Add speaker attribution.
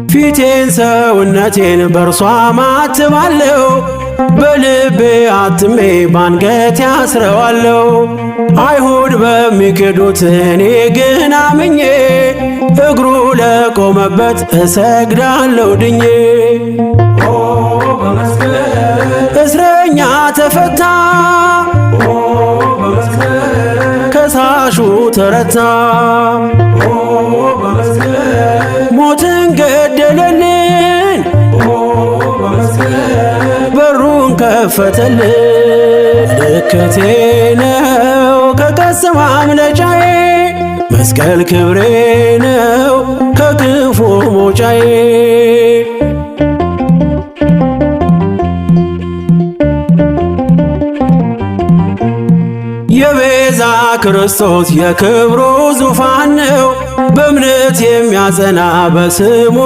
Speaker 1: ፊቴን ሰውነቴን በእርሷ ማትባለው በልቤ አትሜ ባንገት ያስረዋለው። አይሁድ በሚክዱት እኔ ግን አምኜ እግሩ ለቆመበት እሰግዳለሁ ድኜ። እስረኛ ተፈታ ከሳሹ ተረታ ሞትን ገደለልን በሩን ከፈተልን። ምልክቴ ነው ከቀስት ማምለጫዬ መስቀል ክብሬ ነው ከክፉ መውጫዬ። የቤዛ ክርስቶስ የክብሩ ዙፋን ነው በእምነት የሚያጸና በስሙ